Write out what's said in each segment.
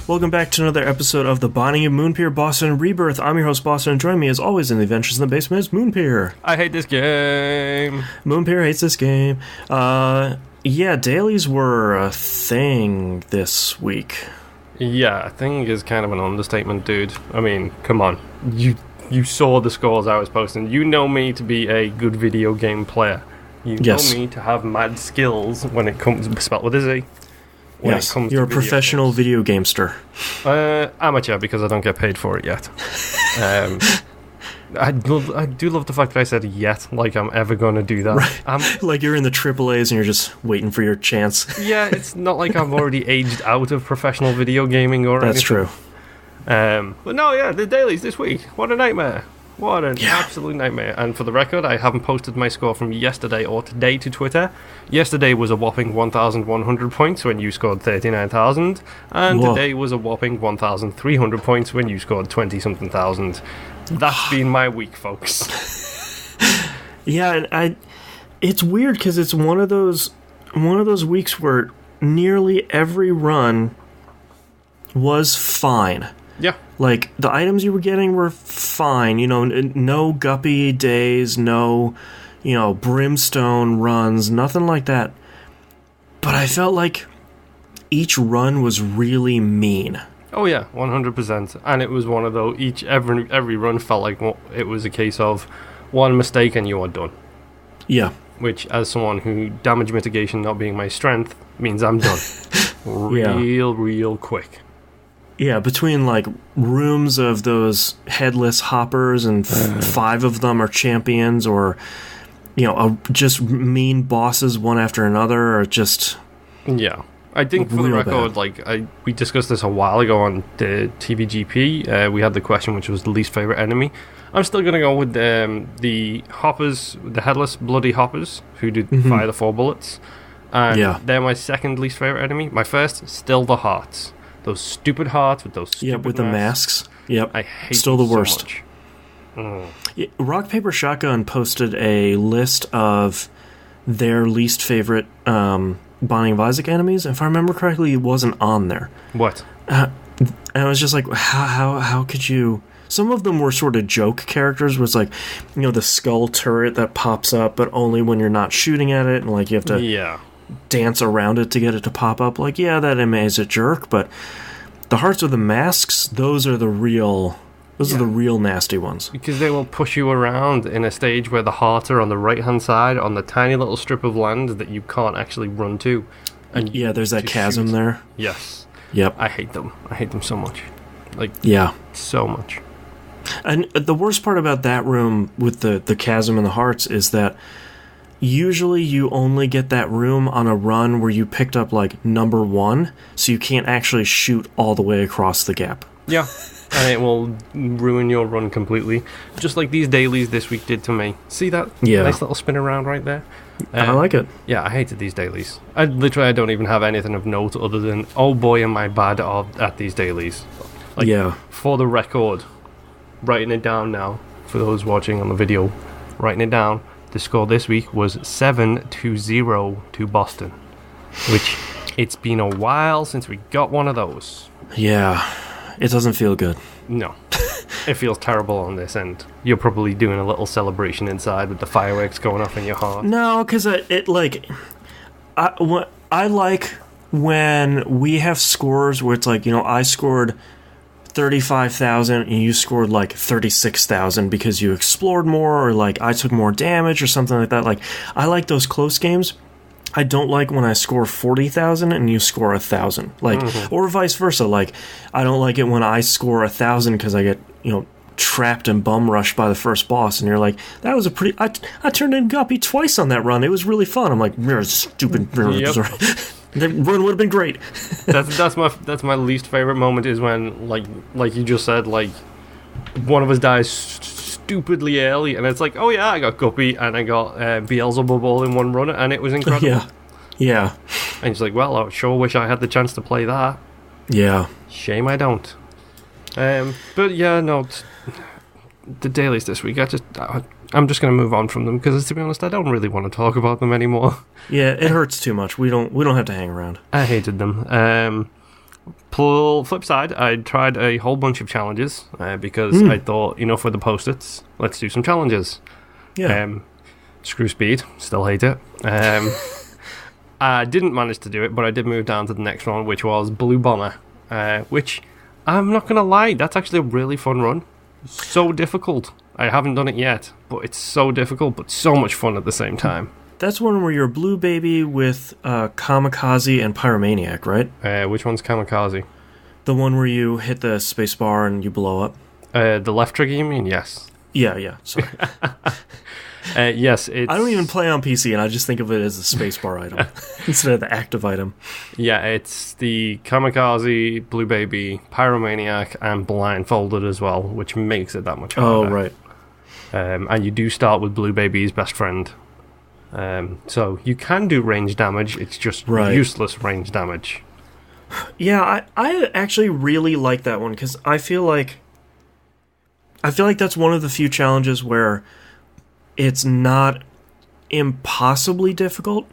Welcome back to another episode of The Binding of Moonpir, Boston, and Rebirth. I'm your host, Boston, and join me as always in the adventures in the basement is Moonpir. I hate this game. Moonpir hates this game. Yeah, dailies were a thing this week. Yeah, a thing is kind of an understatement, dude. I mean, come on. You saw the scores I was posting. You know me to be a good video game player. You know me to have mad skills when it comes to spell with a Z. Yes, you're a professional video gamester. Amateur, because I don't get paid for it yet. I do love the fact that I said yet, like I'm ever going to do that. Right. Like you're in the AAAs and you're just waiting for your chance. Yeah, it's not like I've already aged out of professional video gaming or anything. That's true. But no, yeah, the dailies this week. What a nightmare. What an absolute nightmare. And for the record, I haven't posted my score from yesterday or today to Twitter. Yesterday was a whopping 1,100 points when you scored 39,000. And today was a whopping 1,300 points when you scored 20-something thousand. That's been my week, folks. Yeah, and it's weird because it's one of those weeks where nearly every run was fine. Yeah. Like, the items you were getting were fine, you know, no guppy days, no, you know, brimstone runs, nothing like that. But I felt like each run was really mean. Oh yeah, 100%. And it was one of those, every run felt like it was a case of one mistake and you are done. Yeah. Which, as someone who damage mitigation not being my strength, means I'm done. Real quick. Yeah, between, like, rooms of those headless hoppers and 5 of them are champions or, you know, just mean bosses one after another or just... Yeah. I think, for the record, bad. We discussed this a while ago on the TVGP. We had the question, which was the least favorite enemy. I'm still going to go with the hoppers, the headless bloody hoppers, who did fire the 4 bullets. And they're my second least favorite enemy. My first, still the hearts. Those stupid hearts with those stupid with the masks. Yep. I hate still them the worst. So much. Yeah, Rock Paper Shotgun posted a list of their least favorite Binding of Isaac enemies. If I remember correctly, it wasn't on there. What? And I was just like, how could you... Some of them were sort of joke characters, was like, you know, the skull turret that pops up, but only when you're not shooting at it, and like you have to dance around it to get it to pop up. Like, yeah, that MA is a jerk, but the hearts with the masks, those are the real nasty ones. Because they will push you around in a stage where the hearts are on the right-hand side on the tiny little strip of land that you can't actually run to. And there's that chasm there. Yes. Yep. I hate them. I hate them so much. So much. And the worst part about that room with the chasm and the hearts is that usually you only get that room on a run where you picked up, like, number 1, so you can't actually shoot all the way across the gap. Yeah. And it will ruin your run completely. Just like these dailies this week did to me. See that nice little spin around right there? I like it. Yeah, I hated these dailies. I don't even have anything of note other than, oh boy, am I bad at these dailies. Like, for the record, writing it down now, for those watching on the video, writing it down, the score this week was 7-0 to Boston. Which, it's been a while since we got one of those. Yeah. It doesn't feel good. No. It feels terrible on this end. You're probably doing a little celebration inside with the fireworks going off in your heart. No, because I like when we have scores where it's like, you know, I scored 35,000 and you scored like 36,000 because you explored more or like I took more damage or something like that. Like, I like those close games. I don't like when I score 40,000 and you score 1,000, like, or vice versa. Like, I don't like it when I score 1,000 because I get, you know, trapped and bum rushed by the first boss, and you're like, that was a pretty. I turned in Guppy twice on that run. It was really fun. I'm like, stupid. That run would have been great. That's my least favorite moment is when like you just said, like, one of us dies stupidly early, and it's like, oh yeah, I got Guppy and I got Beelzebub all in one run, and it was incredible. Yeah. And he's like, well, I sure wish I had the chance to play that. Yeah. Shame I don't. But yeah, no, the dailies this week, I'm just going to move on from them because, to be honest, I don't really want to talk about them anymore. Yeah, it hurts too much. We don't have to hang around. I hated them. Flip side, I tried a whole bunch of challenges because I thought, enough with the post-its, let's do some challenges. Yeah. Screw speed, still hate it. I didn't manage to do it, but I did move down to the next one, which was Blue Bomber, which, I'm not going to lie, that's actually a really fun run. So difficult. I haven't done it yet, but it's so difficult, but so much fun at the same time. That's one where you're Blue Baby with Kamikaze and Pyromaniac, right? Which one's Kamikaze? The one where you hit the spacebar and you blow up? The left trigger, you mean? Yes. Yeah, sorry. Yes, it's... I don't even play on PC, and I just think of it as a spacebar item instead of the active item. Yeah, it's the Kamikaze, Blue Baby, Pyromaniac, and Blindfolded as well, which makes it that much harder. Oh, right. And you do start with Blue Baby's best friend. So you can do range damage, it's just useless range damage. Yeah, I actually really like that one, because I feel like that's one of the few challenges where it's not impossibly difficult.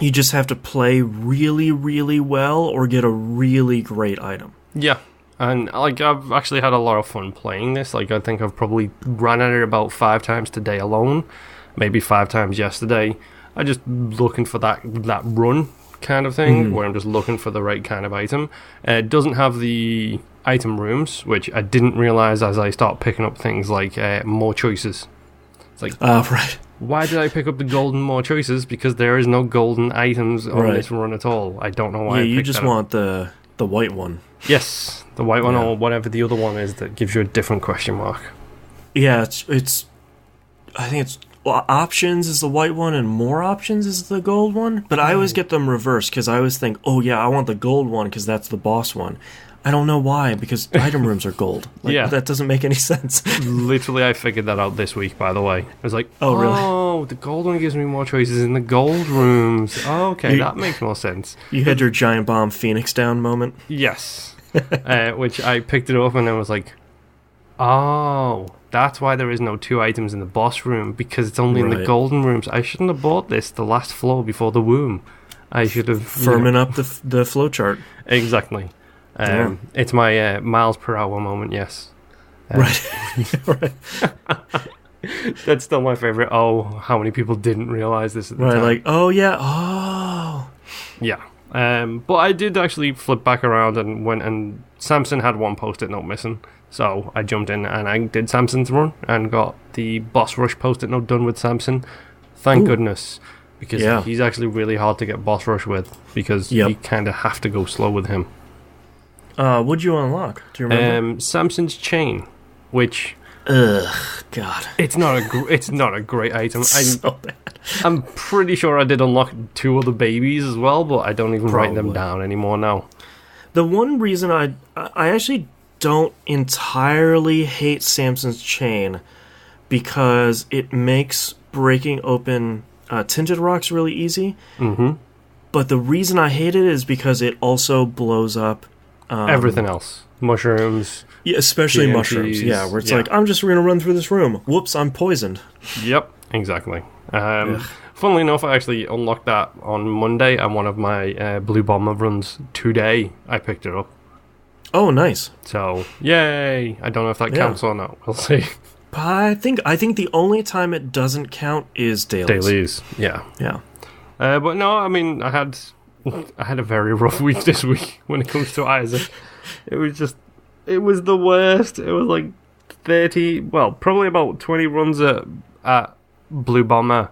You just have to play really, really well or get a really great item. Yeah, and like I've actually had a lot of fun playing this. Like I think I've probably ran at it about 5 times today alone, maybe 5 times yesterday. I'm just looking for that run kind of thing, where I'm just looking for the right kind of item. It doesn't have the item rooms, which I didn't realize as I start picking up things like more choices. It's like, right. Why did I pick up the golden more choices? Because there is no golden items on this run at all. I don't know why. Yeah, you just want the white one. Yes, the white one or whatever the other one is that gives you a different question mark. Yeah, it's. I think it's options is the white one and more options is the gold one. But I always get them reversed because I always think, oh yeah, I want the gold one because that's the boss one. I don't know why, because item rooms are gold. That doesn't make any sense. Literally, I figured that out this week, by the way. I was like, really? Oh, the gold one gives me more choices in the gold rooms. Oh, okay, that makes more sense. You had your giant bomb Phoenix down moment? Yes. Which I picked it up and I was like, oh, that's why there is no 2 items in the boss room, because it's only in the golden rooms. I shouldn't have bought this the last floor before the womb. I should have... Firming up the flowchart. Exactly. It's my miles per hour moment, yes. Right. That's still my favorite. Oh, how many people didn't realize this at the time. Like, oh yeah, oh. Yeah. But I did actually flip back around and went, and Samson had one post-it note missing. So I jumped in and I did Samson's run and got the boss rush post-it note done with Samson. Thank goodness. Because he's actually really hard to get boss rush with, because you kind of have to go slow with him. What'd you unlock? Do you remember? Samson's chain, which... Ugh, God. It's not a great item. So bad. I'm pretty sure I did unlock 2 other babies as well, but I don't even write them down anymore now. The one reason I actually don't entirely hate Samson's chain, because it makes breaking open tinted rocks really easy. Mm-hmm. But the reason I hate it is because it also blows up everything else. Mushrooms. Yeah, especially mushrooms. Yeah, where it's like, I'm just going to run through this room. Whoops, I'm poisoned. Yep, exactly. Funnily enough, I actually unlocked that on Monday, and one of my Blue Bomber runs today, I picked it up. Oh, nice. So, yay! I don't know if that counts or not. We'll see. I think the only time it doesn't count is dailies. Yeah. But no, I mean, I had a very rough week this week when it comes to Isaac. It was the worst. It was like 30, well, probably about 20 runs at Blue Bomber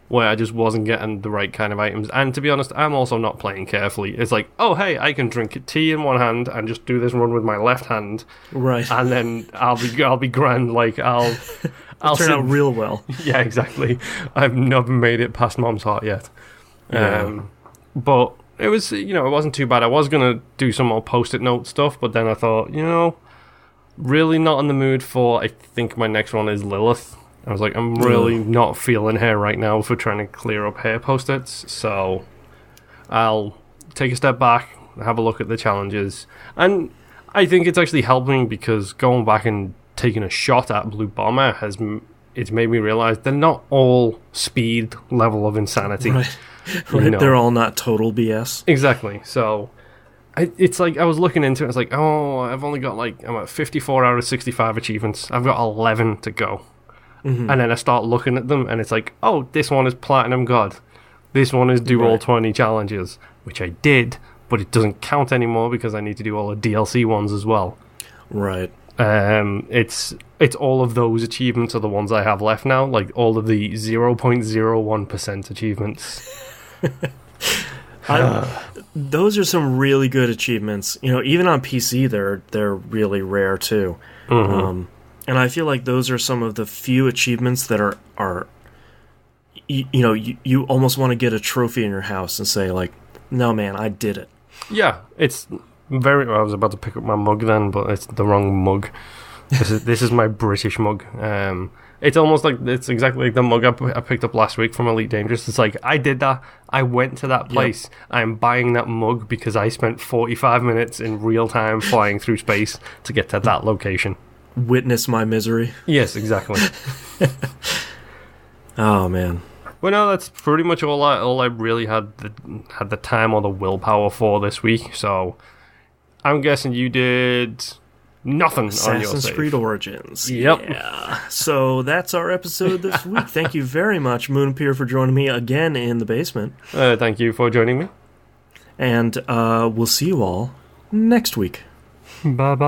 where I just wasn't getting the right kind of items. And to be honest, I'm also not playing carefully. It's like, oh, hey, I can drink tea in one hand and just do this run with my left hand. Right. And then I'll be grand. Like, I'll turn out real well. Yeah, exactly. I've never made it past Mom's heart yet. Yeah. But it was, it wasn't too bad. I was going to do some more post-it note stuff, but then I thought, really not in the mood for, I think my next one is Lilith. I was like, I'm really not feeling her right now for trying to clear up hair post-its, so I'll take a step back, have a look at the challenges, and I think it's actually helping because going back and taking a shot at Blue Bomber it's made me realise they're not all speed level of insanity. Right. They're all not total BS. Exactly. So It's like I was looking into it. It's like, oh, I've only got I'm at 54 out of 65 achievements. I've got 11 to go. And then I start looking at them, and it's like, oh, this one is Platinum God. This one is do all 20 challenges, which I did, but it doesn't count anymore because I need to do all the DLC ones as well. Right. It's all of those achievements are the ones I have left now, like all of the 0.01% achievements. Those are some really good achievements. You know, even on PC, they're really rare too. And I feel like those are some of the few achievements that are you almost want to get a trophy in your house and say like, no man, I did it. Yeah, it's very. I was about to pick up my mug then, but it's the wrong mug. This is my British mug. It's almost like it's exactly like the mug I picked up last week from Elite Dangerous. It's like I did that. I went to that place. Yep. I'm buying that mug because I spent 45 minutes in real time flying through space to get to that location. Witness my misery. Yes, exactly. Oh man. Well, no, that's pretty much all I really had the time or the willpower for this week. So I'm guessing you did nothing on your Assassin's Creed Origins. Yep. Yeah. So that's our episode this week. Thank you very much, Moonpir, for joining me again in the basement. Thank you for joining me. And we'll see you all next week. Bye-bye.